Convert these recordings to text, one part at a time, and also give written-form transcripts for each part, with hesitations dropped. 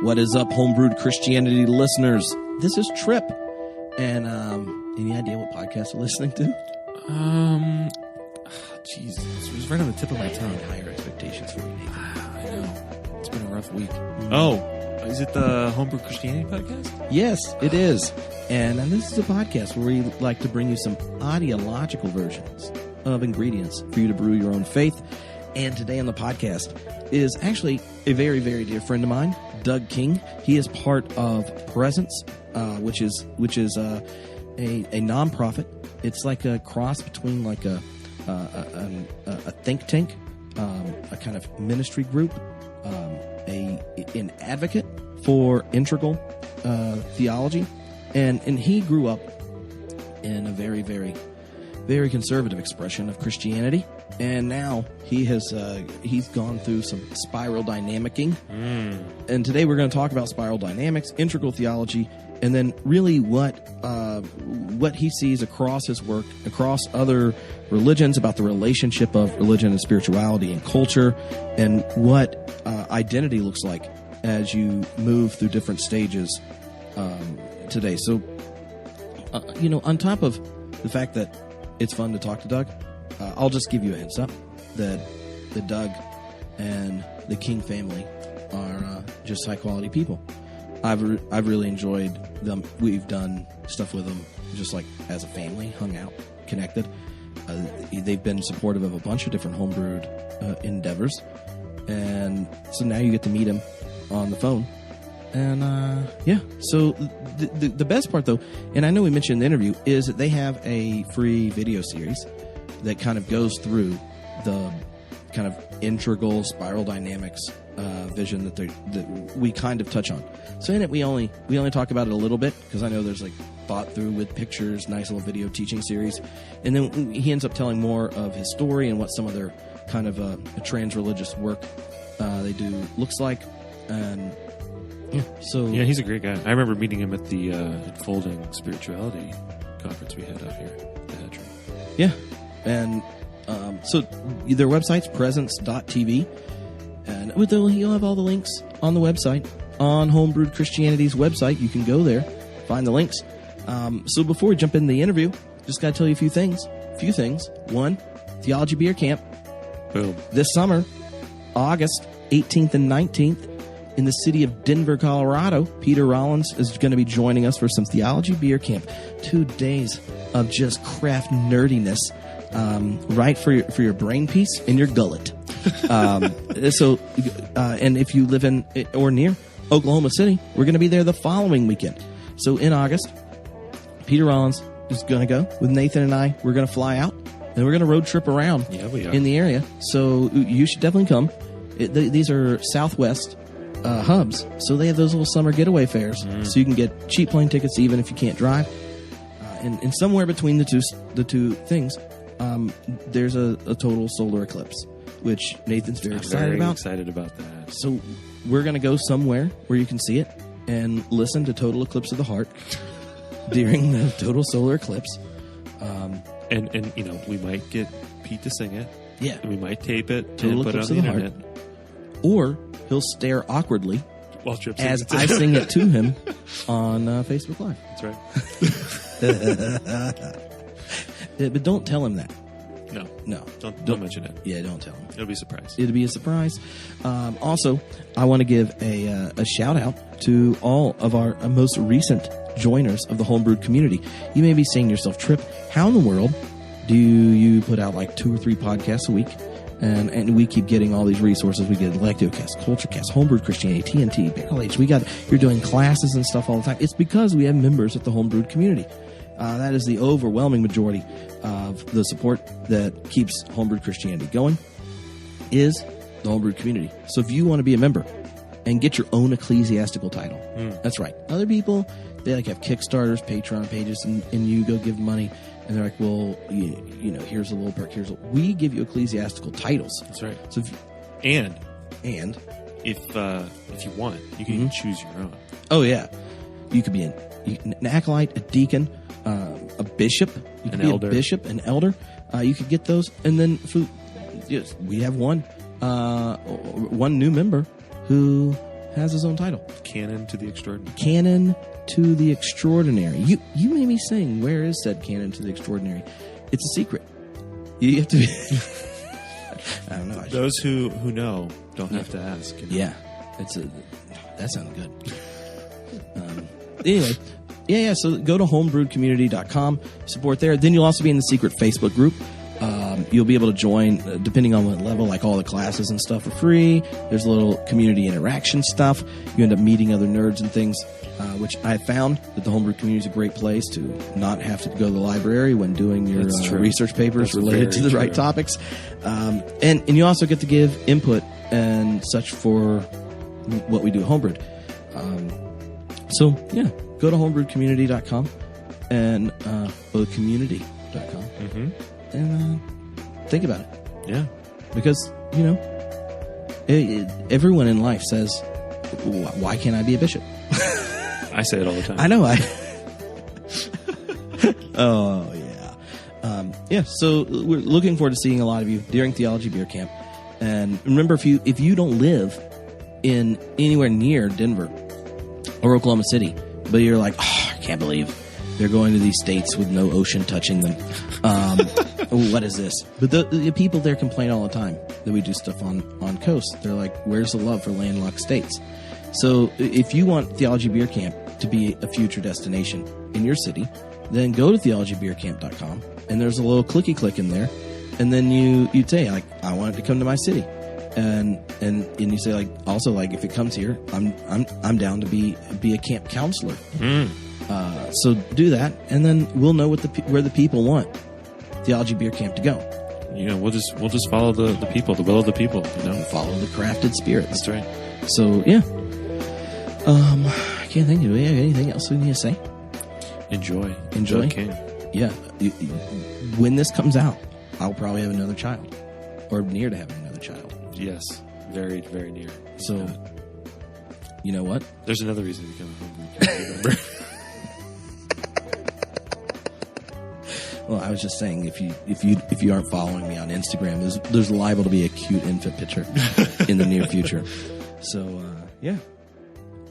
What is up, Homebrewed Christianity listeners? This is Trip. And any idea what podcast you're listening to? Jeez, this was right on the tip of my tongue. Higher expectations for me, Nathan. I know. It's been a rough week. Oh, is it the Homebrewed Christianity podcast? Yes, it is. And this is a podcast where we like to bring you some ideological versions of ingredients for you to brew your own faith. And today on the podcast is actually a very, very dear friend of mine, Doug King. He is part of Presence, which is a nonprofit. It's like a cross between like a think tank, a kind of ministry group, an advocate for integral theology, and he grew up in a very, very, very conservative expression of Christianity, and now he's gone through some spiral dynamicing, and today we're going to talk about spiral dynamics, integral theology, and then really what he sees across his work, across other religions, about the relationship of religion and spirituality and culture, and what identity looks like as you move through different stages today. So, on top of the fact that it's fun to talk to Doug, I'll just give you a heads up that Doug and the King family are just high quality people. I've really enjoyed them. We've done stuff with them just like as a family, hung out, connected. They've been supportive of a bunch of different homebrewed endeavors. And so now you get to meet him on the phone. And so the best part though, and I know we mentioned in the interview, is that they have a free video series that kind of goes through the kind of integral spiral dynamics vision that we kind of touch on. So in it, we only talk about it a little bit because I know there's like thought through with pictures, nice little video teaching series, and then he ends up telling more of his story and what some of their kind of a transreligious work they do looks like, and yeah, he's a great guy. I remember meeting him at the Unfolding Spirituality conference we had out here at the Hatchery. Yeah, and so their website's presence.tv. And you'll have all the links on the website, on Homebrewed Christianity's website. You can go there, find the links. So before we jump into the interview, just got to tell you a few things. One, Theology Beer Camp. Boom. This summer, August 18th and 19th, in the city of Denver, Colorado. Peter Rollins is going to be joining us for some Theology Beer Camp. 2 days of just craft nerdiness, right for your brain piece and your gullet. And if you live in or near Oklahoma City, we're going to be there the following weekend. So in August, Peter Rollins is going to go with Nathan and I. We're going to fly out and we're going to road trip around in the area. So you should definitely come. These are Southwest hubs, so they have those little summer getaway fares, so you can get cheap plane tickets even if you can't drive. And somewhere between the two things, there's a total solar eclipse, which Nathan's very excited about. That. So we're going to go somewhere where you can see it and listen to Total Eclipse of the Heart during the total solar eclipse. And we might get Pete to sing it. Yeah. And we might tape it Total and put it on the internet. Or he'll stare awkwardly while Trip as I sing it to him on Facebook Live. That's right. But don't tell him that. No. Don't mention it. Yeah, don't tell him. It'll be a surprise. It'll be a surprise. Also, I want to give a shout out to all of our most recent joiners of the Homebrewed community. You may be saying to yourself, Trip, how in the world do you put out like 2 or 3 podcasts a week? And we keep getting all these resources. We get Lectiocast, Culturecast, Homebrewed Christianity, TNT, Barrel Age. You're doing classes and stuff all the time. It's because we have members at the Homebrewed community. That is the overwhelming majority of the support that keeps Homebrewed Christianity going, is the Homebrewed community. So if you want to be a member and get your own ecclesiastical title, that's right. Other people, they like have Kickstarters, Patreon pages, and you go give money, and they're like, well, here's a little perk. We give you ecclesiastical titles. That's right. So if you want, you can even choose your own. Oh yeah, you could be an acolyte, a deacon, a bishop, you could be elder. A bishop, an elder. You could get those, and then we have one new member who has his own title. Canon to the Extraordinary. Canon to the Extraordinary. You may be saying, where is said Canon to the Extraordinary? It's a secret. You have to be... I don't know. Those who know don't have to ask. You know? Yeah. That sounded good. Anyway, yeah. So go to homebrewedcommunity.com, support there. Then you'll also be in the secret Facebook group. You'll be able to join, depending on what level, like all the classes and stuff are free. There's a little community interaction stuff. You end up meeting other nerds and things, which I found that the homebrew community is a great place to not have to go to the library when doing your research papers related to the right topics. And you also get to give input and such for what we do at Homebrewed. So, yeah, go to homebrewedcommunity.com and community.com. Mm-hmm. And think about it. Yeah. Because, everyone in life says, why can't I be a bishop? I say it all the time. I know. Oh, yeah. So we're looking forward to seeing a lot of you during Theology Beer Camp. And remember, if you don't live in anywhere near Denver or Oklahoma City, but you're like, I can't believe they're going to these states with no ocean touching them. What is this? But the people there complain all the time that we do stuff on coast. They're like, where's the love for landlocked states? So if you want Theology Beer Camp to be a future destination in your city, then go to theologybeercamp.com, and there's a little clicky click in there, and then you say, like, I want it to come to my city. And you say, like, also, like, if it comes here, I'm down to be a camp counselor. So do that, and then we'll know where the people want Theology Beer Camp to go. We'll just follow the people, the will of the people. Follow the crafted spirits. That's right. So yeah. I can't think of anything else we need to say. Enjoy. Enjoy. King. Yeah. When this comes out, I'll probably have another child, or near to having another child. Yes, very, very near. So, you know what? There's another reason to become a homebrew member. Well, I was just saying, if you aren't following me on Instagram, there's liable to be a cute infant picture in the near future. So, yeah.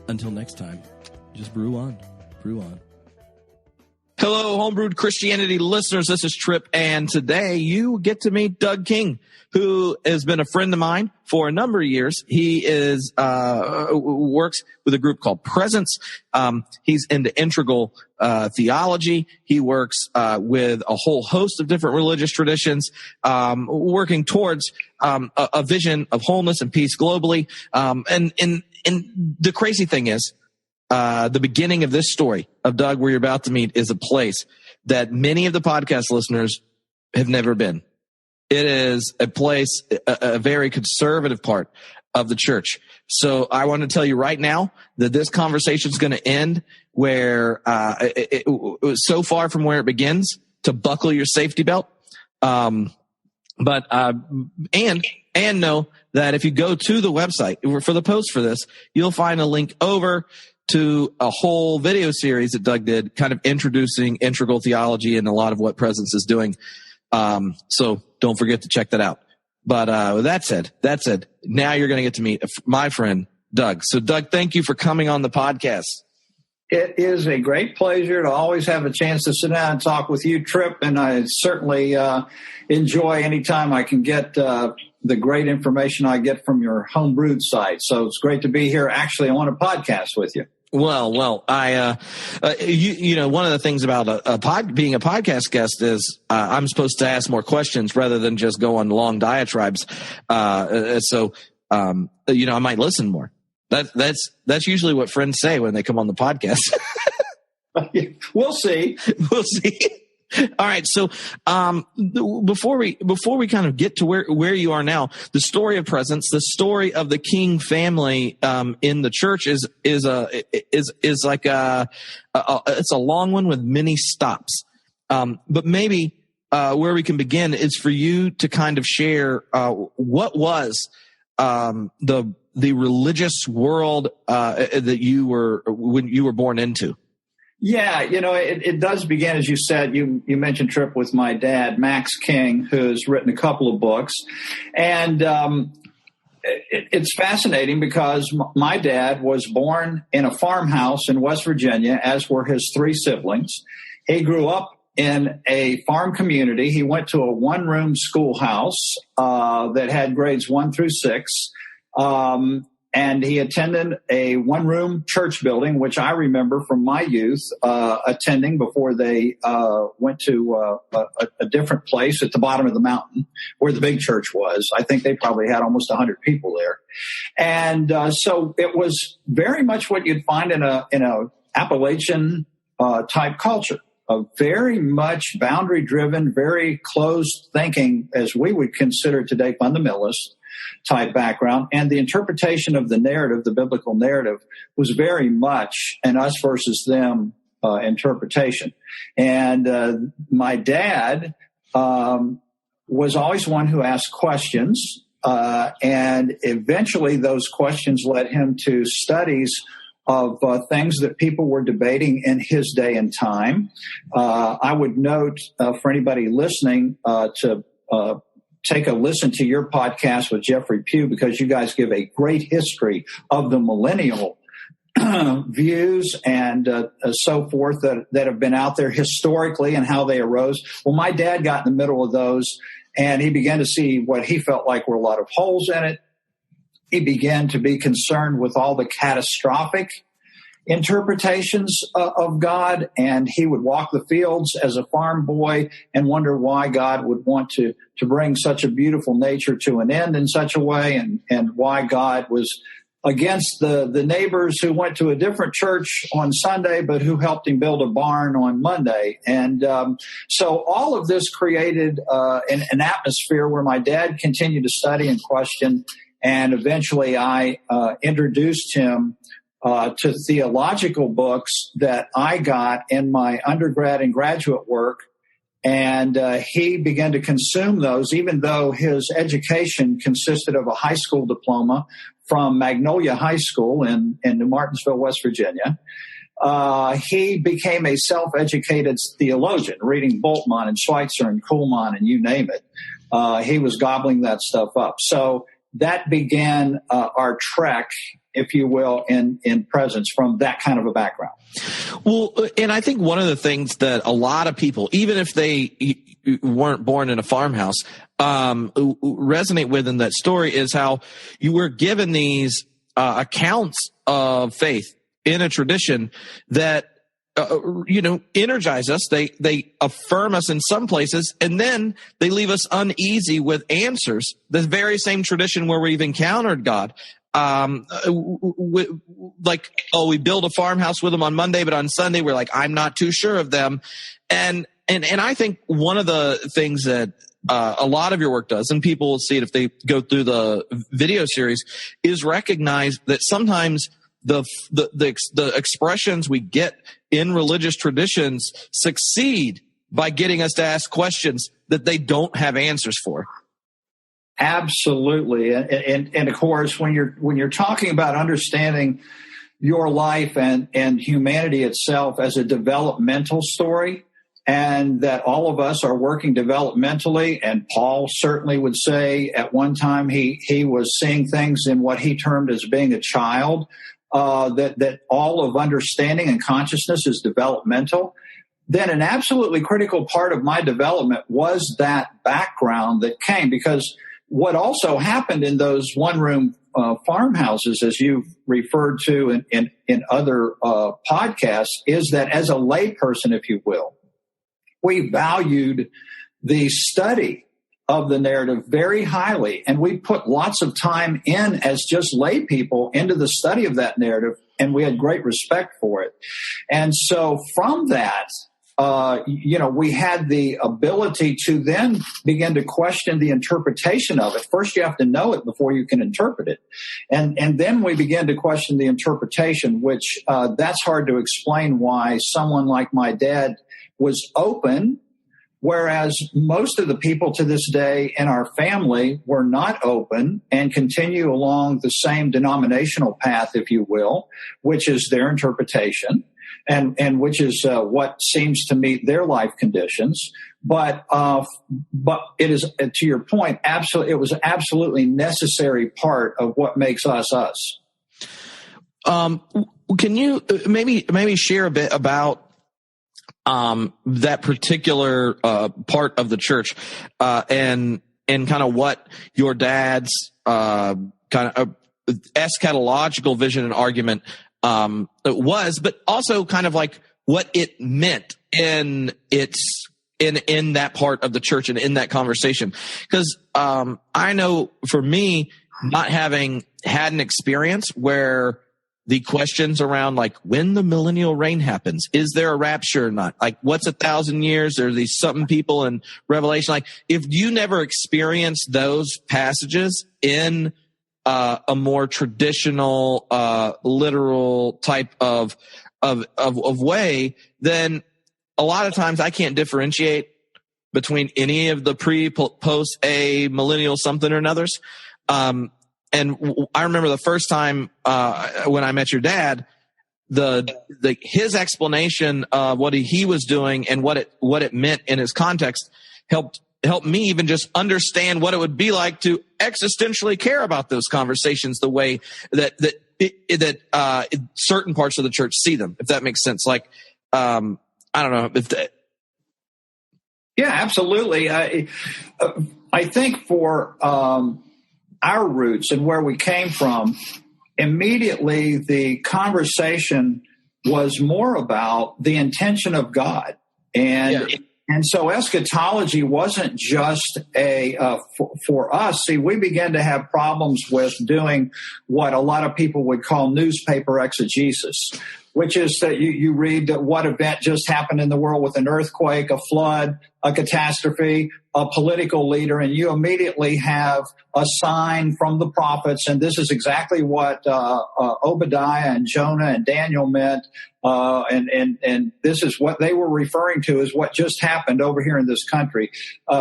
Until next time, just brew on. Brew on. Hello, Homebrewed Christianity listeners. This is Tripp, and today you get to meet Doug King, who has been a friend of mine for a number of years. He works with a group called Presence. He's into integral theology. He works with a whole host of different religious traditions, working towards a vision of wholeness and peace globally. And the crazy thing is, the beginning of this story of Doug, where you're about to meet, is a place that many of the podcast listeners have never been. It is a place, a very conservative part of the church. So I want to tell you right now that this conversation is going to end where it was so far from where it begins to buckle your safety belt. And know that if you go to the website for the post for this, you'll find a link over to a whole video series that Doug did, kind of introducing integral theology and a lot of what Presence is doing. So don't forget to check that out. But with that said, now you're going to get to meet my friend, Doug. So Doug, thank you for coming on the podcast. It is a great pleasure to always have a chance to sit down and talk with you, Tripp, and I certainly enjoy any time I can get the great information I get from your Homebrewed site. So it's great to be here actually on a podcast with you. Well, I, one of the things about being a podcast guest is I'm supposed to ask more questions rather than just go on long diatribes. So I might listen more. That's usually what friends say when they come on the podcast. We'll see. We'll see. All right. So, before we kind of get to where you are now, the story of Presence, the story of the King family, in the church is like it's a long one with many stops. But maybe, where we can begin is for you to kind of share, what was, the religious world, that you were, when you were born into. Yeah, it does begin, as you said, you mentioned, Tripp, with my dad, Max King, who's written a couple of books. And it's fascinating because my dad was born in a farmhouse in West Virginia, as were his three siblings. He grew up in a farm community. He went to a one-room schoolhouse that had grades 1 through 6. And he attended a one-room church building, which I remember from my youth attending before they went to a different place at the bottom of the mountain where the big church was. I think they probably had almost 100 people there. And so it was very much what you'd find in a Appalachian type culture. A very much boundary-driven, very closed thinking, as we would consider today, fundamentalist type background. And the interpretation of the narrative, the biblical narrative, was very much an us versus them interpretation. And my dad was always one who asked questions, and eventually those questions led him to studies of things that people were debating in his day and time. I would note for anybody listening to take a listen to your podcast with Jeffrey Pugh, because you guys give a great history of the millennial views and so forth that have been out there historically and how they arose. Well, my dad got in the middle of those, and he began to see what he felt like were a lot of holes in it. He began to be concerned with all the catastrophic interpretations of God, and he would walk the fields as a farm boy and wonder why God would want to bring such a beautiful nature to an end in such a way, and why God was against the neighbors who went to a different church on Sunday but who helped him build a barn on Monday. And so all of this created an atmosphere where my dad continued to study and question. And eventually I introduced him to theological books that I got in my undergrad and graduate work. And he began to consume those, even though his education consisted of a high school diploma from Magnolia High School in New Martinsville, West Virginia. He became a self-educated theologian, reading Bultmann and Schweitzer and Kuhlman and you name it. He was gobbling that stuff up. So that began our trek, if you will, in presence from that kind of a background. Well, and I think one of the things that a lot of people, even if they weren't born in a farmhouse, resonate with in that story is how you were given these accounts of faith in a tradition that energize us. They affirm us in some places, and then they leave us uneasy with answers. The very same tradition where we've encountered God. We build a farmhouse with them on Monday, but on Sunday we're like, I'm not too sure of them. And I think one of the things that a lot of your work does, and people will see it if they go through the video series, is recognize that sometimes the expressions we get in religious traditions succeed by getting us to ask questions that they don't have answers for. Absolutely. And of course, when you're talking about understanding your life and humanity itself as a developmental story, and that all of us are working developmentally, and Paul certainly would say at one time he was seeing things in what he termed as being a child, that all of understanding and consciousness is developmental, then an absolutely critical part of my development was that background that came. Because what also happened in those one-room farmhouses, as you've referred to in other podcasts, is that as a layperson, if you will, we valued the study of the narrative very highly, and we put lots of time in as just lay people into the study of that narrative, and we had great respect for it. And so from that, we had the ability to then begin to question the interpretation of it. First, you have to know it before you can interpret it. And then we began to question the interpretation, which that's hard to explain why someone like my dad was open, whereas most of the people to this day in our family were not open and continue along the same denominational path, if you will, which is their interpretation. And which is what seems to meet their life conditions. But it is, to your point, it was absolutely necessary part of what makes us us. Can you maybe share a bit about that particular part of the church and kind of what your dad's kind of eschatological vision and argument was, but also kind of like what it meant in that part of the church and in that conversation. Because I know for me, not having had an experience where the questions around like when the millennial reign happens, is there a rapture or not? Like what's 1,000 years? There are these something people in Revelation. Like if you never experienced those passages in a more traditional, literal type of way, then a lot of times I can't differentiate between any of the post a millennial something or another's. And I remember the first time when I met your dad, his explanation of what he was doing and what it meant in his context helped me even just understand what it would be like to existentially care about those conversations the way that certain parts of the church see them, if that makes sense. Like, I don't know if that. Yeah, absolutely. I think for our roots and where we came from, immediately the conversation was more about the intention of God. And so eschatology wasn't just for us. See, we began to have problems with doing what a lot of people would call newspaper exegesis, which is that you read that what event just happened in the world with an earthquake, a flood, a catastrophe, a political leader, and you immediately have a sign from the prophets, and this is exactly what Obadiah and Jonah and Daniel meant, and this is what they were referring to as what just happened over here in this country.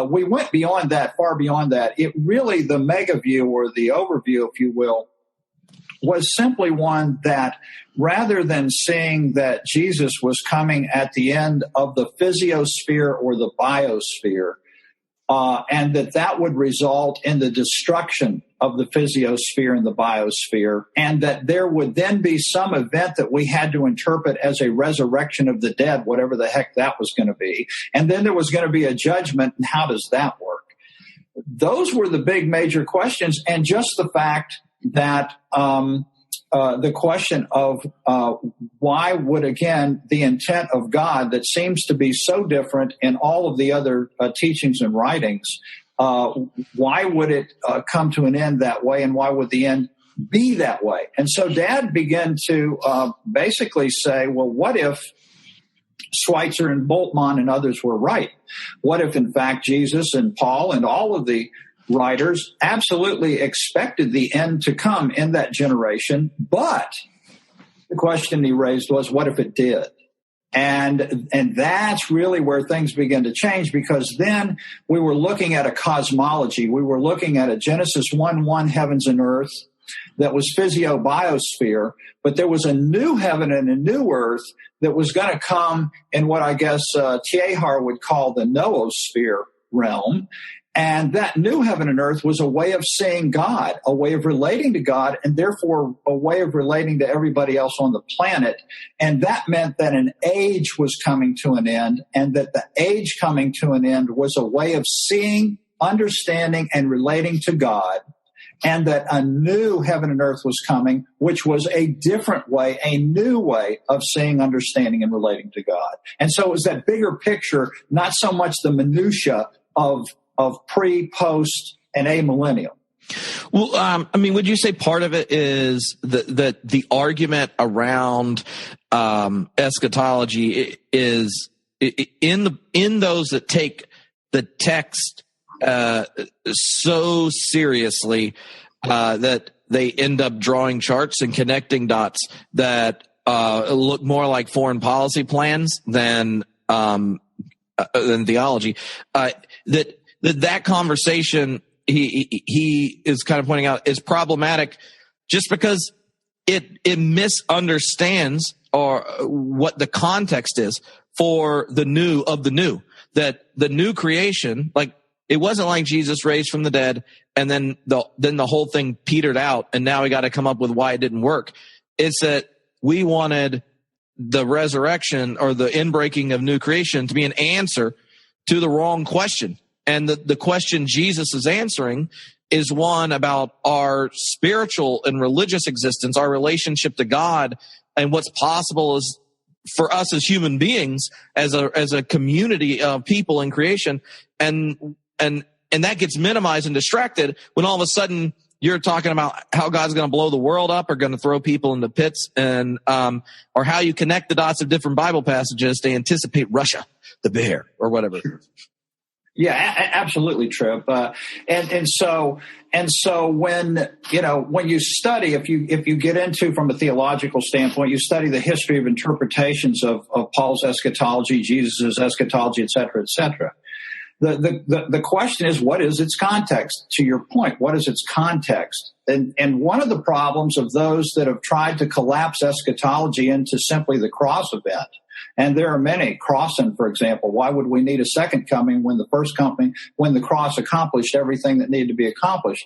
We went beyond that, far beyond that. It really, the mega view or the overview, if you will, was simply one that rather than seeing that Jesus was coming at the end of the physiosphere or the biosphere, and that would result in the destruction of the physiosphere and the biosphere, and that there would then be some event that we had to interpret as a resurrection of the dead, whatever the heck that was going to be. And then there was going to be a judgment, and how does that work? Those were the big major questions, and just the fact that the question of why would, again, the intent of God that seems to be so different in all of the other teachings and writings, why would it come to an end that way, and why would the end be that way? And so Dad began to basically say, well, what if Schweitzer and Bultmann and others were right? What if, in fact, Jesus and Paul and all of the writers absolutely expected the end to come in that generation, but the question he raised was, what if it did? And that's really where things began to change, because then we were looking at a cosmology. We were looking at a Genesis 1:1 heavens and earth that was physio-biosphere, but there was a new heaven and a new earth that was going to come in what I guess Teilhard would call the noosphere realm. And that new heaven and earth was a way of seeing God, a way of relating to God, and therefore a way of relating to everybody else on the planet. And that meant that an age was coming to an end, and that the age coming to an end was a way of seeing, understanding, and relating to God, and that a new heaven and earth was coming, which was a different way, a new way of seeing, understanding, and relating to God. And so it was that bigger picture, not so much the minutia of pre, post, and amillennial. Well, I mean, would you say part of it is the argument around eschatology is in those that take the text so seriously that they end up drawing charts and connecting dots that look more like foreign policy plans than theology? That conversation he is kind of pointing out is problematic just because it misunderstands or what the context is for the new of the new. that the new creation, like it wasn't like Jesus raised from the dead and then the whole thing petered out and now we got to come up with why it didn't work. It's that we wanted the resurrection or the inbreaking of new creation to be an answer to the wrong question. And the question Jesus is answering is one about our spiritual and religious existence, our relationship to God, and what's possible is for us as human beings, as a community of people in creation. And that gets minimized and distracted when all of a sudden you're talking about how God's going to blow the world up or going to throw people into pits, and or how you connect the dots of different Bible passages to anticipate Russia, the bear, or whatever. Yeah, absolutely, Trip. And so when you study, if you get into from a theological standpoint, you study the history of interpretations of Paul's eschatology, Jesus' eschatology, et cetera, et cetera. The question is, what is its context? To your point, what is its context? And one of the problems of those that have tried to collapse eschatology into simply the cross event, and there are many, crossing, for example, why would we need a second coming when the cross accomplished everything that needed to be accomplished?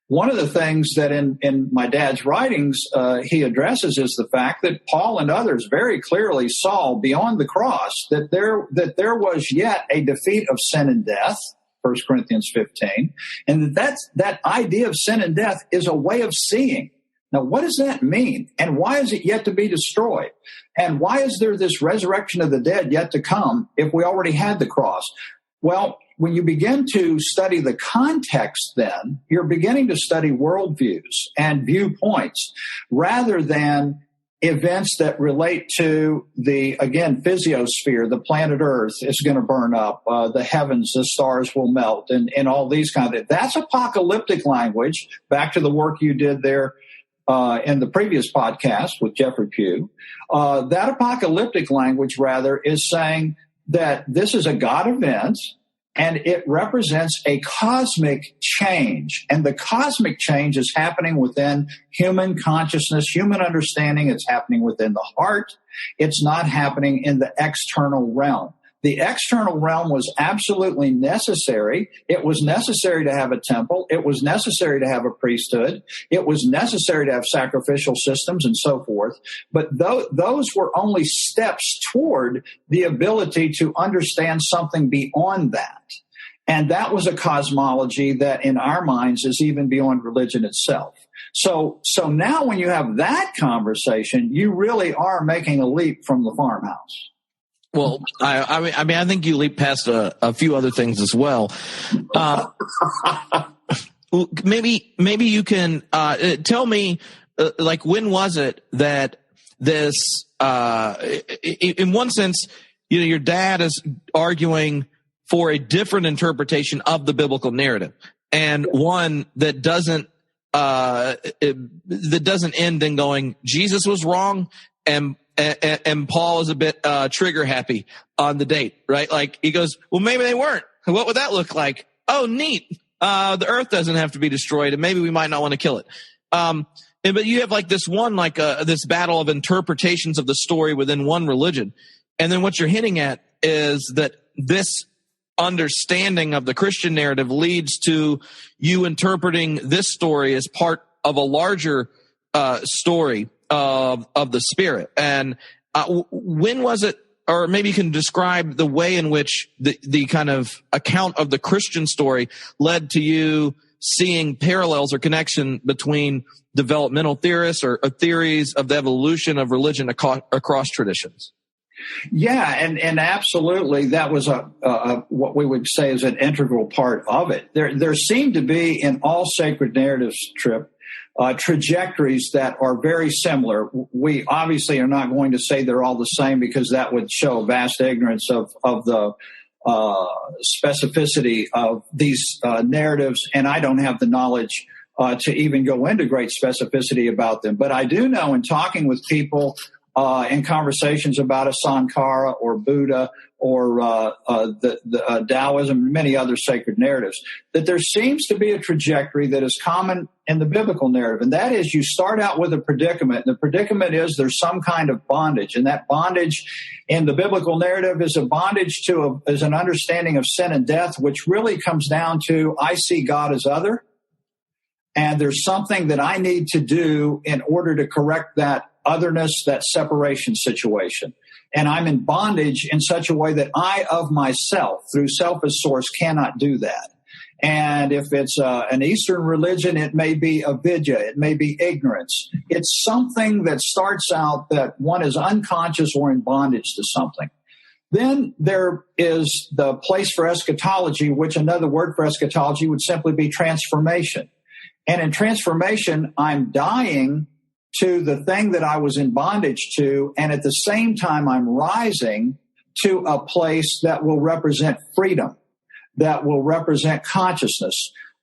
One of the things that in my dad's writings he addresses is the fact that Paul and others very clearly saw beyond the cross that there was yet a defeat of sin and death, 1 Corinthians 15, and that idea of sin and death is a way of seeing. Now, what does that mean? And why is it yet to be destroyed? And why is there this resurrection of the dead yet to come if we already had the cross? Well, when you begin to study the context, then you're beginning to study worldviews and viewpoints rather than events that relate to the, again, physiosphere, the planet Earth is going to burn up, the heavens, the stars will melt, and all these kind of things. That's apocalyptic language. Back to the work you did there in the previous podcast with Jeffrey Pugh. That apocalyptic language, rather, is saying that this is a God event, and it represents a cosmic change. And the cosmic change is happening within human consciousness, human understanding. It's happening within the heart. It's not happening in the external realm. The external realm was absolutely necessary. It was necessary to have a temple. It was necessary to have a priesthood. It was necessary to have sacrificial systems and so forth. But those were only steps toward the ability to understand something beyond that. And that was a cosmology that in our minds is even beyond religion itself. So now when you have that conversation, you really are making a leap from the farmhouse. Well, I mean, I think you leap past a few other things as well. Maybe you can tell me, like, when was it that this? In one sense, your dad is arguing for a different interpretation of the biblical narrative, and one that doesn't end in going, Jesus was wrong, and Paul is a bit trigger happy on the date, right? Like he goes, well, maybe they weren't. What would that look like? Oh, neat. The earth doesn't have to be destroyed, and maybe we might not want to kill it. But you have like this one, like this battle of interpretations of the story within one religion. And then what you're hinting at is that this understanding of the Christian narrative leads to you interpreting this story as part of a larger story of the Spirit. And when was it, or maybe you can describe the way in which the kind of account of the Christian story led to you seeing parallels or connection between developmental theorists or theories of the evolution of religion across traditions? Yeah, and absolutely, that was what we would say is an integral part of it. There seemed to be in all sacred narratives, Trip, trajectories that are very similar. We obviously are not going to say they're all the same because that would show vast ignorance of the specificity of these narratives, and I don't have the knowledge to even go into great specificity about them. But I do know in talking with people in conversations about a Sankara or Buddha or the Taoism and many other sacred narratives, that there seems to be a trajectory that is common in the biblical narrative. And that is, you start out with a predicament. The predicament is there's some kind of bondage. And that bondage in the biblical narrative is a bondage is an understanding of sin and death, which really comes down to, I see God as other. And there's something that I need to do in order to correct that otherness, that separation situation. And I'm in bondage in such a way that I of myself, through self as source, cannot do that. And if it's an Eastern religion, it may be avidya, it may be ignorance. It's something that starts out that one is unconscious or in bondage to something. Then there is the place for eschatology, which another word for eschatology would simply be transformation. And in transformation, I'm dying to the thing that I was in bondage to, and at the same time, I'm rising to a place that will represent freedom, that will represent consciousness.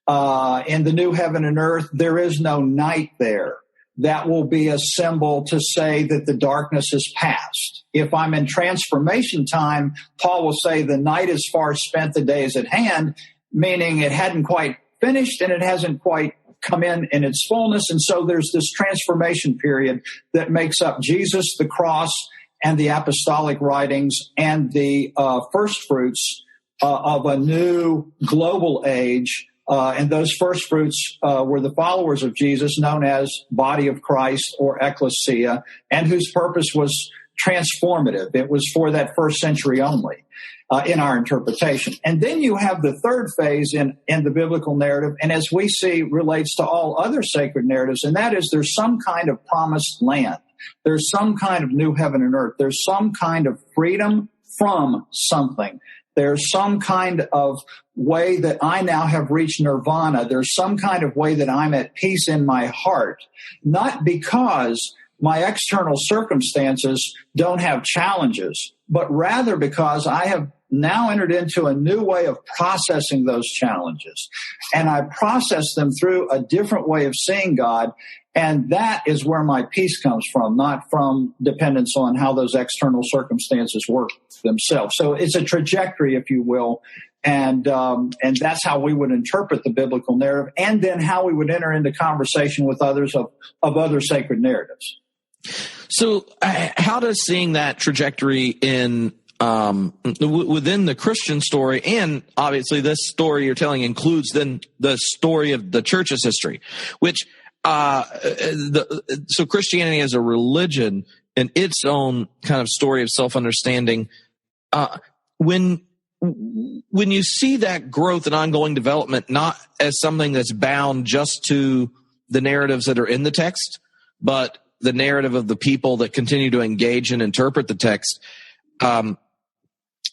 In the new heaven and earth, there is no night there. That will be a symbol to say that the darkness is past. If I'm in transformation time, Paul will say the night is far spent, the day is at hand, meaning it hadn't quite finished and it hasn't quite come in its fullness. And so there's this transformation period that makes up Jesus, the cross, and the apostolic writings, and the first fruits of a new global age. And those first fruits were the followers of Jesus, known as body of Christ or ecclesia, and whose purpose was transformative. It was for that first century only. In our interpretation. And then you have the third phase in the biblical narrative, and as we see, relates to all other sacred narratives, and that is there's some kind of promised land. There's some kind of new heaven and earth. There's some kind of freedom from something. There's some kind of way that I now have reached nirvana. There's some kind of way that I'm at peace in my heart, not because my external circumstances don't have challenges, but rather because I have now entered into a new way of processing those challenges. And I process them through a different way of seeing God. And that is where my peace comes from, not from dependence on how those external circumstances work themselves. So it's a trajectory, if you will. And that's how we would interpret the biblical narrative, and then how we would enter into conversation with others of other sacred narratives. So how does seeing that trajectory in within the Christian story, and obviously this story you're telling includes then the story of the church's history, which so Christianity as a religion and its own kind of story of self-understanding, when you see that growth and ongoing development not as something that's bound just to the narratives that are in the text, but the narrative of the people that continue to engage and interpret the text,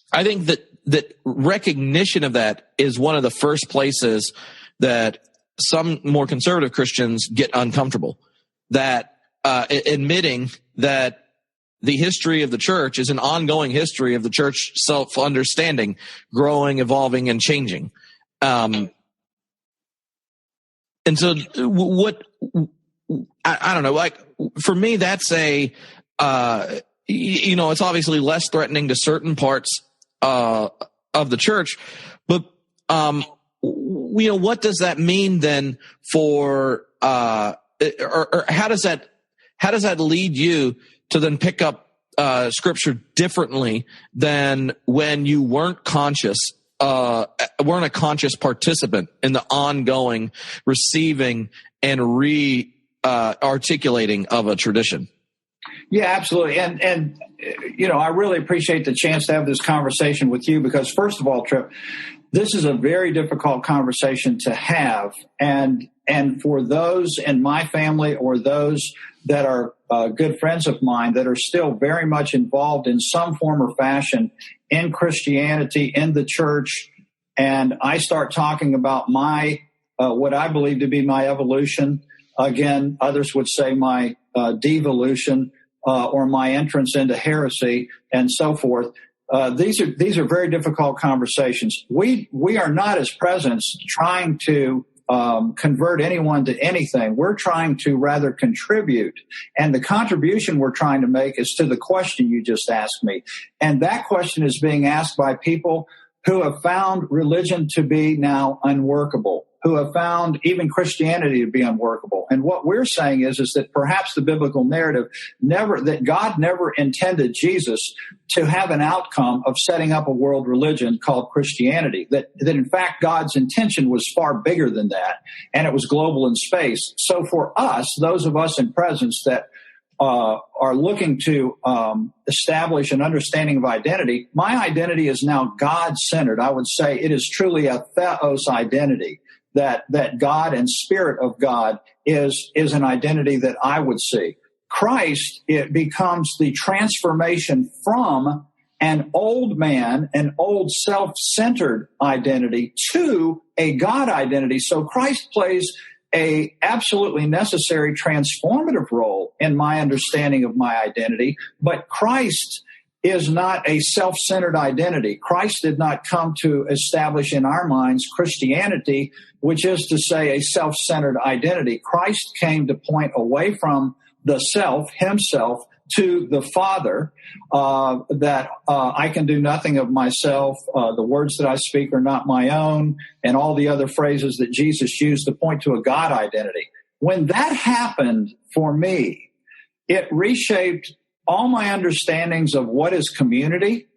I think that recognition of that is one of the first places that some more conservative Christians get uncomfortable. That admitting that the history of the church is an ongoing history of the church self-understanding, growing, evolving, and changing. And so what, I don't know, like for me, that's it's obviously less threatening to certain parts of the church, but what does that mean then for or how does that lead you to then pick up scripture differently than when you weren't a conscious participant in the ongoing receiving and articulating of a tradition? Yeah, absolutely. And I really appreciate the chance to have this conversation with you because, first of all, Trip, this is a very difficult conversation to have. And for those in my family or those that are good friends of mine that are still very much involved in some form or fashion in Christianity, in the church, and I start talking about my what I believe to be my evolution. Again, others would say my devolution or my entrance into heresy and so forth. These are very difficult conversations. We are not as presents trying to convert anyone to anything. We're trying to rather contribute. And the contribution we're trying to make is to the question you just asked me. And that question is being asked by people who have found religion to be now unworkable, who have found even Christianity to be unworkable. And what we're saying is that perhaps the biblical narrative that God never intended Jesus to have an outcome of setting up a world religion called Christianity, that in fact God's intention was far bigger than that, and it was global in space. So for us, those of us in presence that are looking to establish an understanding of identity, my identity is now God-centered. I would say it is truly a theos identity, that God and Spirit of God is an identity that I would see. Christ, it becomes the transformation from an old man, an old self-centered identity to a God identity. So Christ plays a absolutely necessary transformative role in my understanding of my identity, but Christ is not a self-centered identity. Christ did not come to establish in our minds Christianity, which is to say a self-centered identity. Christ came to point away from the self, himself, to the Father, that I can do nothing of myself. The words that I speak are not my own, and all the other phrases that Jesus used to point to a God identity. When that happened for me, it reshaped all my understandings of what is community.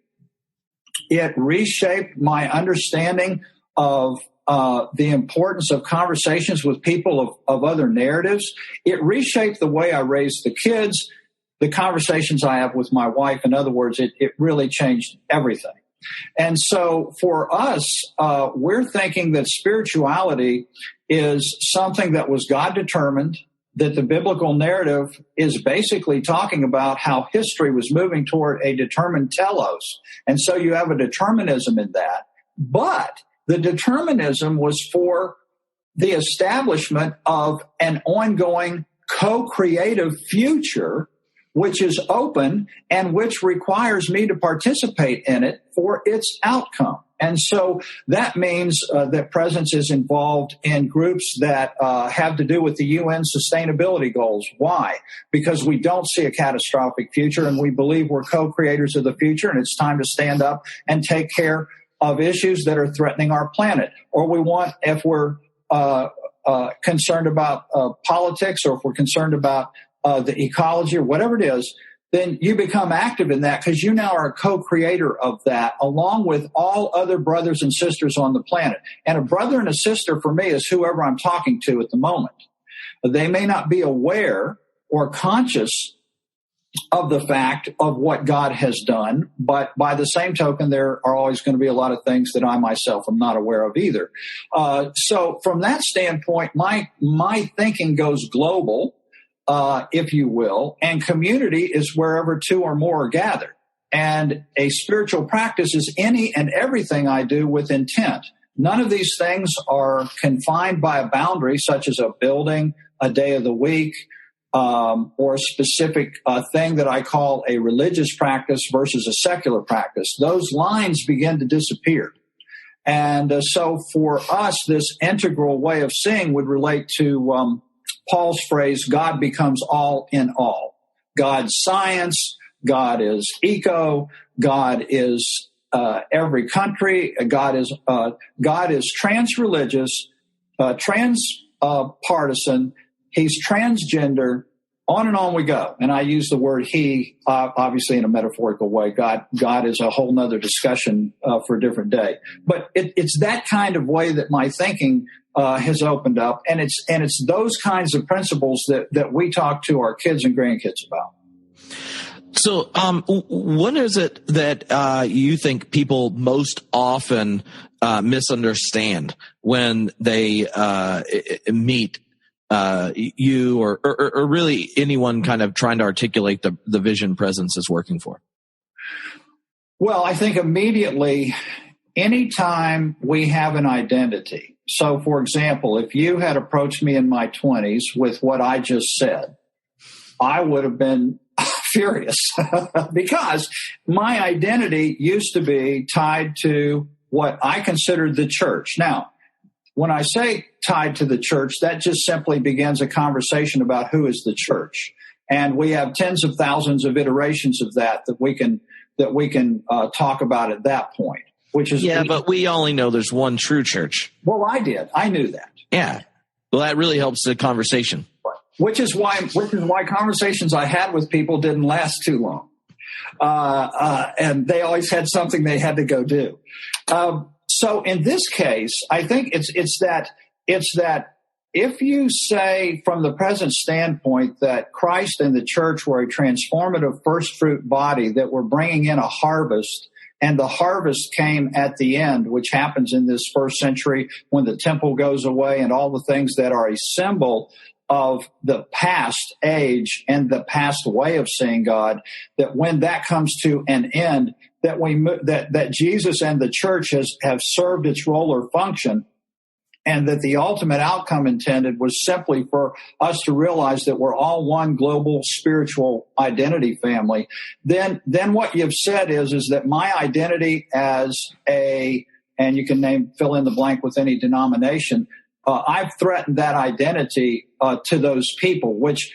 It reshaped my understanding of the importance of conversations with people of other narratives. It reshaped the way I raised the kids, the conversations I have with my wife. In other words, it really changed everything. And so for us, we're thinking that spirituality is something that was God determined, that the biblical narrative is basically talking about how history was moving toward a determined telos. And so you have a determinism in that. But the determinism was for the establishment of an ongoing co-creative future, which is open and which requires me to participate in it for its outcome. And so that means that presence is involved in groups that have to do with the UN sustainability goals. Why? Because we don't see a catastrophic future, and we believe we're co-creators of the future, and it's time to stand up and take care of issues that are threatening our planet. Or we want, if we're concerned about politics, or if we're concerned about the ecology or whatever it is, then you become active in that because you now are a co-creator of that along with all other brothers and sisters on the planet. And a brother and a sister for me is whoever I'm talking to at the moment. They may not be aware or conscious of the fact of what God has done, but by the same token, there are always going to be a lot of things that I myself am not aware of either. So from that standpoint, my thinking goes global, if you will, and community is wherever two or more are gathered. And a spiritual practice is any and everything I do with intent. None of these things are confined by a boundary, such as a building, a day of the week, or a specific thing that I call a religious practice versus a secular practice. Those lines begin to disappear. And so for us, this integral way of seeing would relate to Paul's phrase, God becomes all in all. God's science, God is eco, God is every country, God is transreligious, transpartisan, he's transgender, on and on we go. And I use the word he, obviously in a metaphorical way. God is a whole nother discussion for a different day. But it's that kind of way that my thinking has opened up, and it's those kinds of principles that we talk to our kids and grandkids about. So, what is it that you think people most often misunderstand when they meet you or really anyone kind of trying to articulate the vision presence is working for? Well, I think immediately, anytime we have an identity. So, for example, if you had approached me in my 20s with what I just said, I would have been furious because my identity used to be tied to what I considered the church. Now, when I say tied to the church, that just simply begins a conversation about who is the church. And we have tens of thousands of iterations of that we can talk about at that point. Which is but we only know there's one true church. Well, I did. I knew that. Yeah. Well, that really helps the conversation. Which is why conversations I had with people didn't last too long, and they always had something they had to go do. So in this case, I think it's that if you say from the present standpoint that Christ and the church were a transformative first fruit body that were bringing in a harvest, and the harvest came at the end, which happens in this first century when the temple goes away and all the things that are a symbol of the past age and the past way of seeing God, that when that comes to an end, that Jesus and the church have served its role or function, and that the ultimate outcome intended was simply for us to realize that we're all one global spiritual identity family, then what you've said is that my identity as and you can fill in the blank with any denomination, I've threatened that identity to those people, which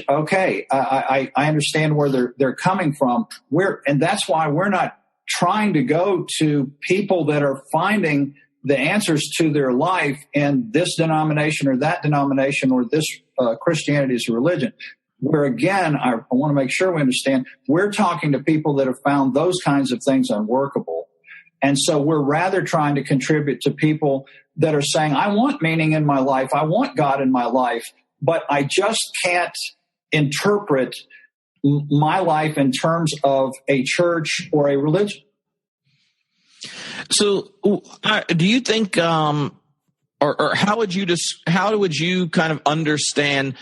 okay, I understand where they're coming from. And that's why we're not trying to go to people that are finding the answers to their life in this denomination or that denomination or this Christianity is a religion. Where again, I want to make sure we understand, we're talking to people that have found those kinds of things unworkable. And so we're rather trying to contribute to people that are saying, I want meaning in my life. I want God in my life, but I just can't interpret my life in terms of a church or a religion. So do you think, or how would you kind of understand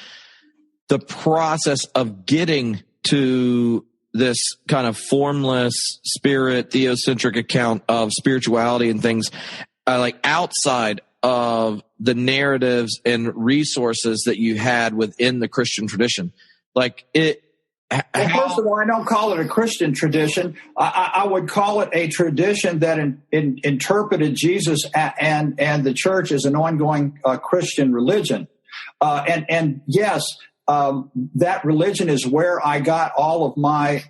the process of getting to this kind of formless spirit, theocentric account of spirituality and things like outside of the narratives and resources that you had within the Christian tradition? Like it. Well, first of all, I don't call it a Christian tradition. I would call it a tradition that interpreted Jesus and the church as an ongoing Christian religion. And yes, that religion is where I got all of my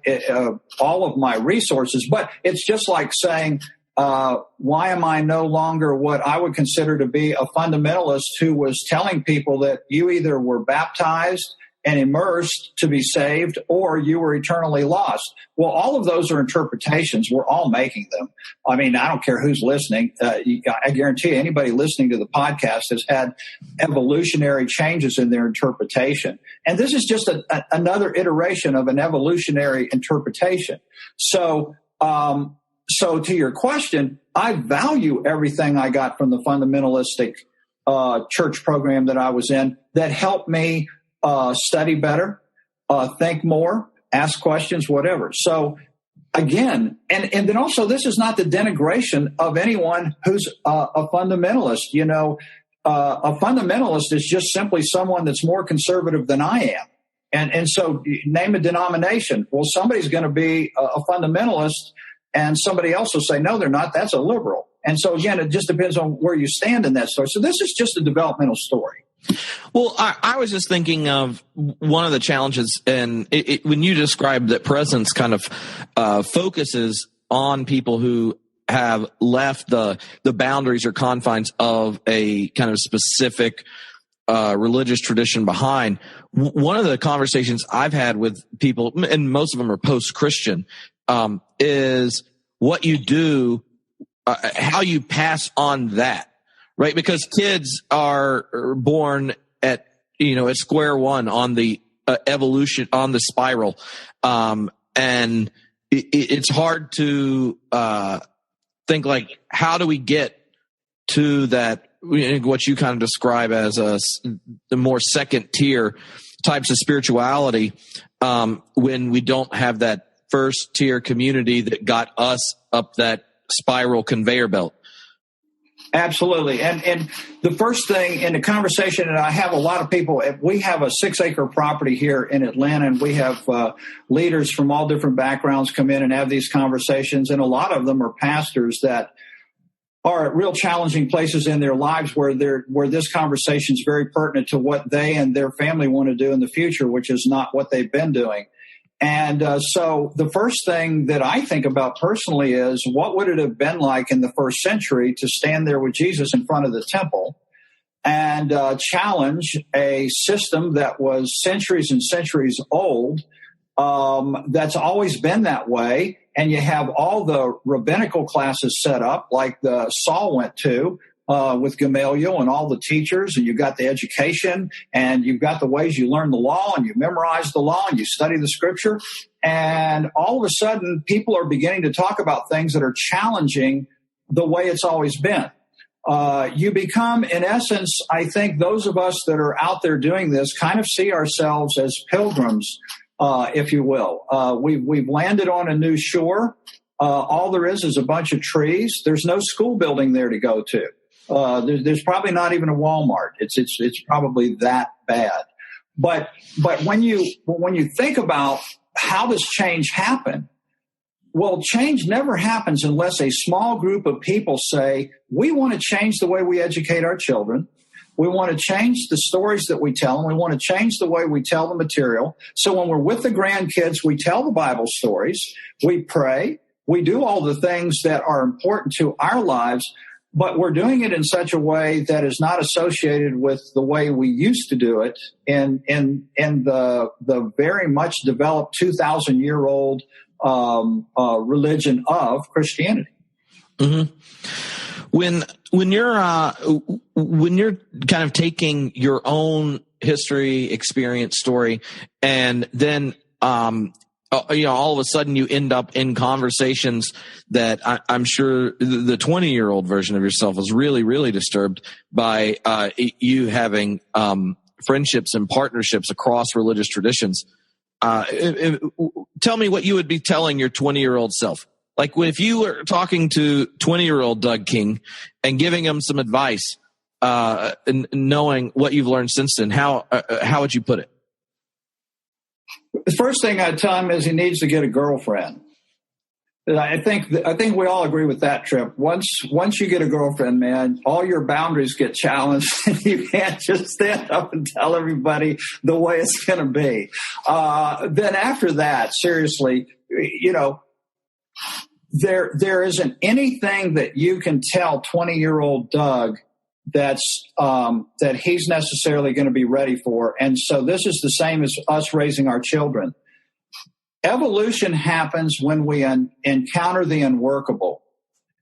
resources. But it's just like saying, why am I no longer what I would consider to be a fundamentalist who was telling people that you either were baptized and immersed to be saved, or you were eternally lost? Well, all of those are interpretations. We're all making them. I mean, I don't care who's listening. I guarantee you, anybody listening to the podcast has had evolutionary changes in their interpretation. And this is just another iteration of an evolutionary interpretation. So to your question, I value everything I got from the fundamentalistic church program that I was in that helped me study better, think more, ask questions, whatever. So again, and then also this is not the denigration of anyone who's a fundamentalist. You know, a fundamentalist is just simply someone that's more conservative than I am. And so name a denomination. Well, somebody's going to be a fundamentalist and somebody else will say, no, they're not. That's a liberal. And so again, it just depends on where you stand in that story. So this is just a developmental story. Well, I was just thinking of one of the challenges, and when you described that presence kind of focuses on people who have left the boundaries or confines of a kind of specific religious tradition behind. One of the conversations I've had with people, and most of them are post-Christian, is what you do, how you pass on that. Right, because kids are born at square one on the evolution, on the spiral, and it's hard to think like, how do we get to that? What you kind of describe as the more second tier types of spirituality, when we don't have that first tier community that got us up that spiral conveyor belt. Absolutely. And the first thing in the conversation, and I have a lot of people, we have a 6-acre property here in Atlanta, and we have leaders from all different backgrounds come in and have these conversations. And a lot of them are pastors that are at real challenging places in their lives where this conversation is very pertinent to what they and their family want to do in the future, which is not what they've been doing. And so the first thing that I think about personally is, what would it have been like in the first century to stand there with Jesus in front of the temple and challenge a system that was centuries and centuries old, that's always been that way. And you have all the rabbinical classes set up like the Saul went to, with Gamaliel and all the teachers, and you've got the education, and you've got the ways you learn the law, and you memorize the law, and you study the scripture. And all of a sudden, people are beginning to talk about things that are challenging the way it's always been. You become, in essence, I think those of us that are out there doing this kind of see ourselves as pilgrims, if you will. We've landed on a new shore. All there is a bunch of trees. There's no school building there to go to. There's probably not even a Walmart. It's probably that bad. But when you think about how does change happen, well, change never happens unless a small group of people say, we want to change the way we educate our children. We want to change the stories that we tell them. We want to change the way we tell the material. So when we're with the grandkids, we tell the Bible stories. We pray. We do all the things that are important to our lives. But we're doing it in such a way that is not associated with the way we used to do it in the very much developed 2,000-year-old religion of Christianity. Mm-hmm. When you're kind of taking your own history, experience, story, and then all of a sudden you end up in conversations that I'm sure the 20-year-old version of yourself was really, really disturbed by you having friendships and partnerships across religious traditions. Tell me what you would be telling your 20-year-old self. Like if you were talking to 20-year-old Doug King and giving him some advice, and knowing what you've learned since then, how would you put it? The first thing I'd tell him is he needs to get a girlfriend. I think we all agree with that, Trip. Once you get a girlfriend, man, all your boundaries get challenged, and you can't just stand up and tell everybody the way it's going to be. Then after that, seriously, there isn't anything that you can tell 20-year-old Doug that he's necessarily going to be ready for. And so this is the same as us raising our children. Evolution happens when we encounter the unworkable.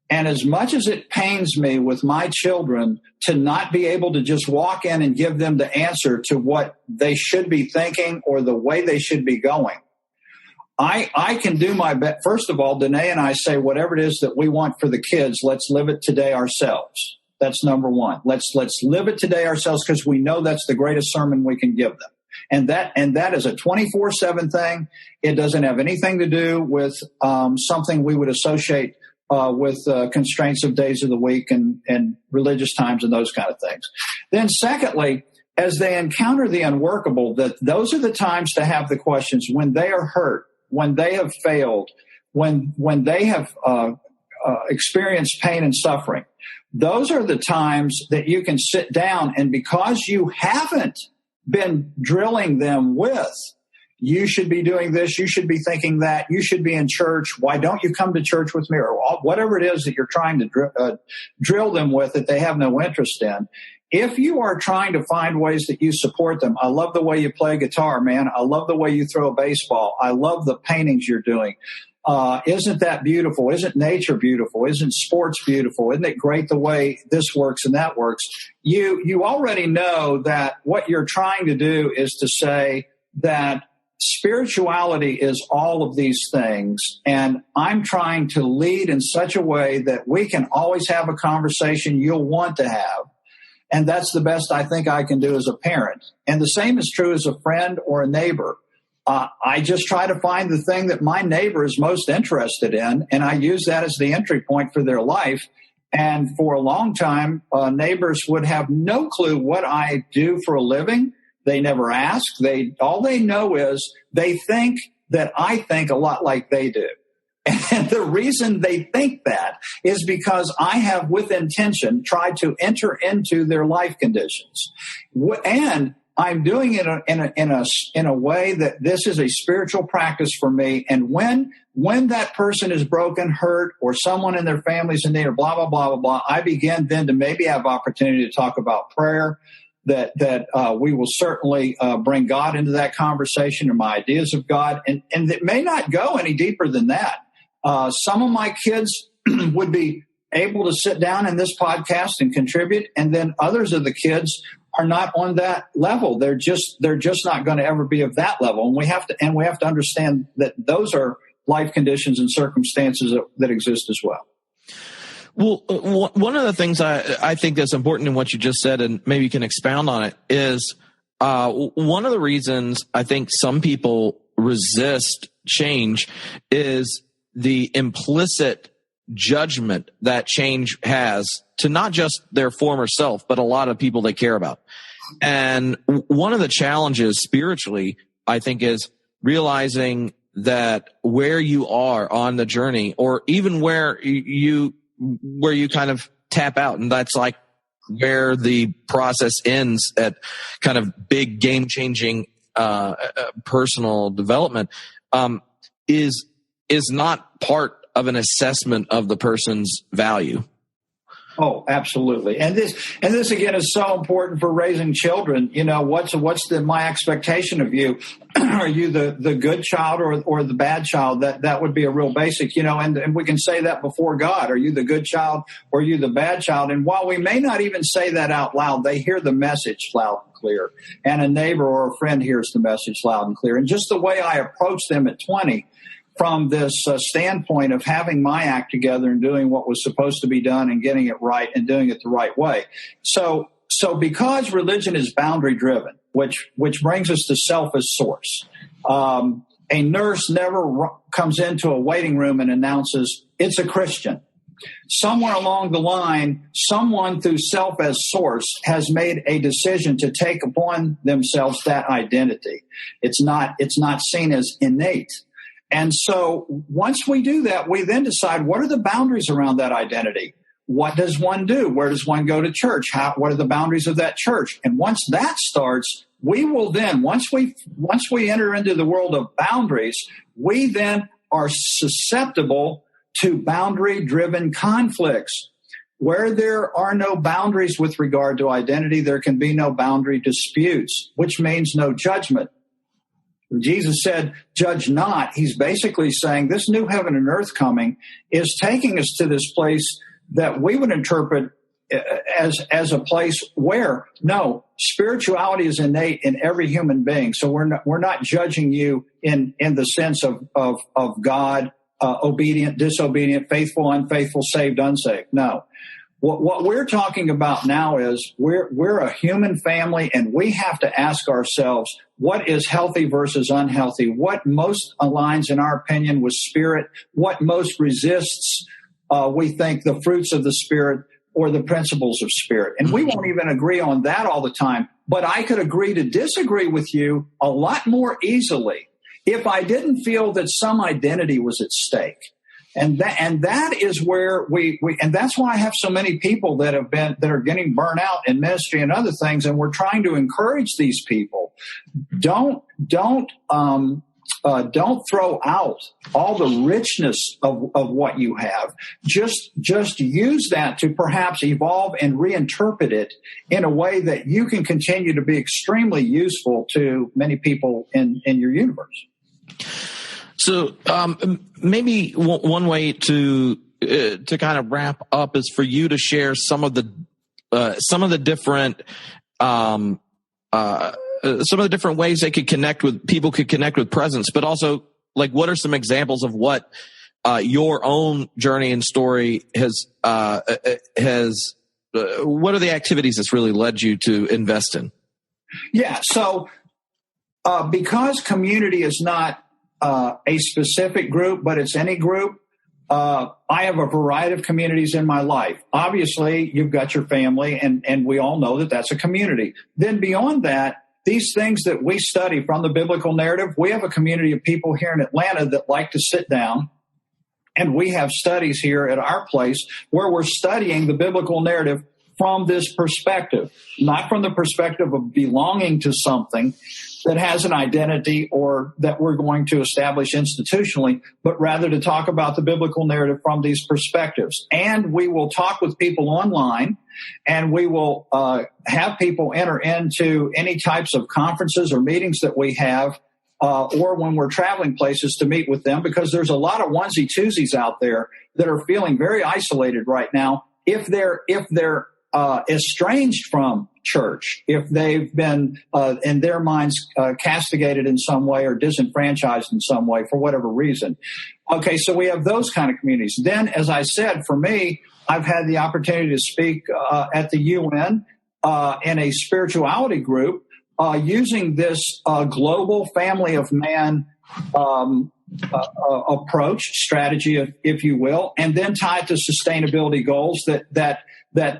And as much as it pains me with my children to not be able to just walk in and give them the answer to what they should be thinking or the way they should be going, I can do my best. First of all, Danae and I say, whatever it is that we want for the kids, let's live it today ourselves. That's number one. Let's live it today ourselves, because we know that's the greatest sermon we can give them. And that is a 24/7 thing. It doesn't have anything to do with something we would associate with constraints of days of the week and religious times and those kind of things. Then secondly, as they encounter the unworkable, those are the times to have the questions when they are hurt, when they have failed, when they have experienced pain and suffering. Those are the times that you can sit down, and because you haven't been drilling them with, you should be doing this, you should be thinking that, you should be in church, why don't you come to church with me, or whatever it is that you're trying to drill them with that they have no interest in. If you are trying to find ways that you support them, I love the way you play guitar, man. I love the way you throw a baseball. I love the paintings you're doing. Isn't that beautiful? Isn't nature beautiful? Isn't sports beautiful? Isn't it great the way this works and that works? You already know that what you're trying to do is to say that spirituality is all of these things, and I'm trying to lead in such a way that we can always have a conversation you'll want to have. And that's the best I think I can do as a parent. And the same is true as a friend or a neighbor. I just try to find the thing that my neighbor is most interested in, and I use that as the entry point for their life. And for a long time, neighbors would have no clue what I do for a living. They never ask. All they know is they think that I think a lot like they do. And the reason they think that is because I have, with intention, tried to enter into their life conditions. And I'm doing it in a way that this is a spiritual practice for me. And when that person is broken, hurt, or someone in their family's in need, or blah, blah, blah, blah, blah, I begin then to maybe have opportunity to talk about prayer, that we will certainly bring God into that conversation and my ideas of God. And it may not go any deeper than that. Some of my kids would be able to sit down in this podcast and contribute, and then others of the kids are not on that level. They're just not going to ever be of that level, and we have to understand that those are life conditions and circumstances that exist as well. Well, one of the things I think that's important in what you just said, and maybe you can expound on it, is one of the reasons I think some people resist change is the implicit judgment that change has to not just their former self, but a lot of people they care about. And one of the challenges spiritually, I think, is realizing that where you are on the journey, or even where you kind of tap out, and that's like where the process ends at kind of big game-changing personal development, is not part of an assessment of the person's value. Oh, absolutely. And this again is so important for raising children. You know, what's my expectation of you? Are you the good child or the bad child? That would be a real basic, you know, and we can say that before God. Are you the good child or are you the bad child? And while we may not even say that out loud, they hear the message loud and clear. And a neighbor or a friend hears the message loud and clear. And just the way I approach them at 20, from this standpoint of having my act together and doing what was supposed to be done and getting it right and doing it the right way. So because religion is boundary driven, which brings us to self as source. A nurse never comes into a waiting room and announces, it's a Christian. Somewhere along the line, someone through self as source has made a decision to take upon themselves that identity. It's not seen as innate. And so once we do that, we then decide, what are the boundaries around that identity? What does one do? Where does one go to church? What are the boundaries of that church? And once that starts, we will then, once we enter into the world of boundaries, we then are susceptible to boundary-driven conflicts. Where there are no boundaries with regard to identity, there can be no boundary disputes, which means no judgment. Jesus said, judge not. He's basically saying this new heaven and earth coming is taking us to this place that we would interpret as a place where, no, spirituality is innate in every human being. So we're not judging you in the sense of God, obedient, disobedient, faithful, unfaithful, saved, unsaved. No. What we're talking about now is we're a human family, and we have to ask ourselves, what is healthy versus unhealthy? What most aligns, in our opinion, with spirit? What most resists, we think, the fruits of the spirit or the principles of spirit? And we won't even agree on that all the time, but I could agree to disagree with you a lot more easily if I didn't feel that some identity was at stake. And that is where we and that's why I have so many people that are getting burnt out in ministry and other things. And we're trying to encourage these people. Don't throw out all the richness of what you have. Just use that to perhaps evolve and reinterpret it in a way that you can continue to be extremely useful to many people in your universe. So maybe one way to kind of wrap up is for you to share some of the different ways they could connect with presence, but also, like, what are some examples of what your own journey and story has what are the activities that's really led you to invest in? Yeah. So because community is not a specific group, but it's any group. I have a variety of communities in my life. Obviously, you've got your family, and we all know that that's a community. Then beyond that, these things that we study from the biblical narrative, we have a community of people here in Atlanta that like to sit down And we have studies here at our place where we're studying the biblical narrative from this perspective, not from the perspective of belonging to something that has an identity or that we're going to establish institutionally, but rather to talk about the biblical narrative from these perspectives. And we will talk with people online, and we will have people enter into any types of conferences or meetings that we have, or when we're traveling places to meet with them, because there's a lot of onesie-twosies out there that are feeling very isolated right now. If they're estranged from church, if they've been, in their minds, castigated in some way or disenfranchised in some way for whatever reason. Okay, so we have those kind of communities. Then, as I said, for me, I've had the opportunity to speak at the UN in a spirituality group using this global family of man approach, strategy, if you will, and then tied to sustainability goals that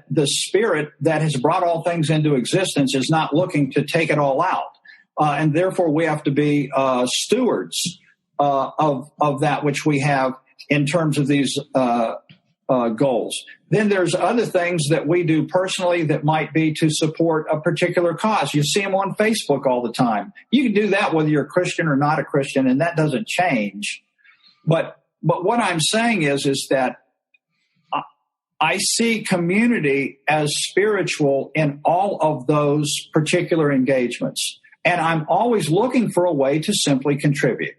the Spirit that has brought all things into existence is not looking to take it all out. And therefore, we have to be stewards of that which we have in terms of these goals. Then there's other things that we do personally that might be to support a particular cause. You see them on Facebook all the time. You can do that whether you're a Christian or not a Christian, and that doesn't change. But what I'm saying is that I see community as spiritual in all of those particular engagements. And I'm always looking for a way to simply contribute.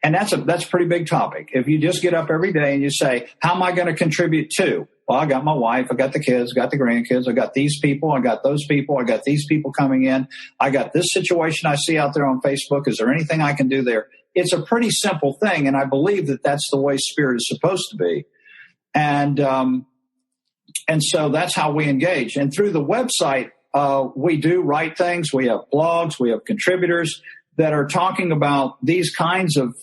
And that's a pretty big topic. If you just get up every day and you say, how am I going to contribute to? Well, I got my wife, I got the kids, I got the grandkids, I got these people, I got those people, I got these people coming in. I got this situation I see out there on Facebook. Is there anything I can do there? It's a pretty simple thing. And I believe that that's the way Spirit is supposed to be. And so that's how we engage. And through the website, we do write things. We have blogs. We have contributors that are talking about these kinds of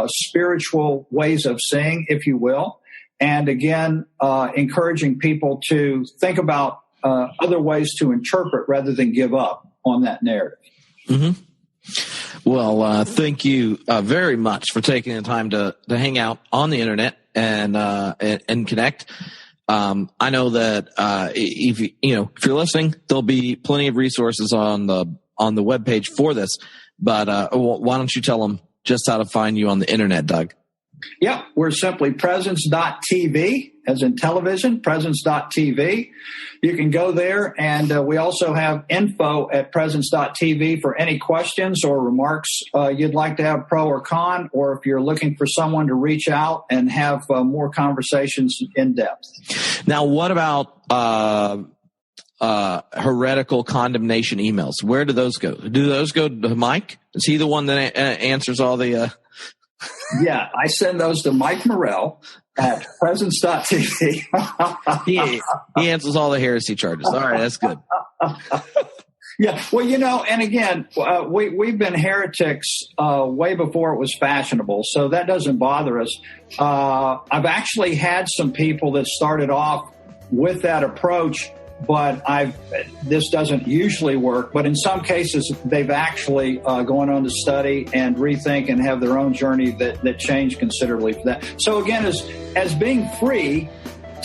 spiritual ways of seeing, if you will. And again, encouraging people to think about other ways to interpret rather than give up on that narrative. Mm-hmm. Well, thank you very much for taking the time to hang out on the internet and connect. I know that if you're listening, there'll be plenty of resources on the webpage for this. But why don't you tell them just how to find you on the internet, Doug? Yeah, we're simply presence.tv, as in television, presence.tv. You can go there, and we also have info at presence.tv for any questions or remarks you'd like to have, pro or con, or if you're looking for someone to reach out and have more conversations in depth. Now, what about heretical condemnation emails? Where do those go? Do those go to Mike? Is he the one that answers all the... Yeah, I send those to Mike Morrell at presence.tv. he answers all the heresy charges. All right, that's good. Yeah, well, and again, we've been heretics way before it was fashionable, so that doesn't bother us. I've actually had some people that started off with that approach, but this doesn't usually work. But in some cases, they've actually gone on to study and rethink and have their own journey that changed considerably for that. So again, as being free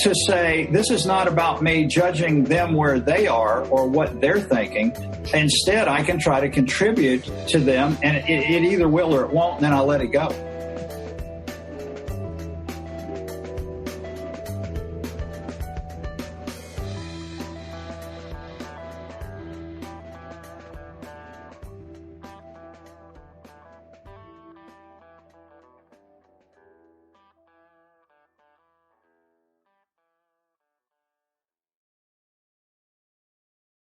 to say, this is not about me judging them where they are or what they're thinking. Instead, I can try to contribute to them, and it either will or it won't, and then I'll let it go.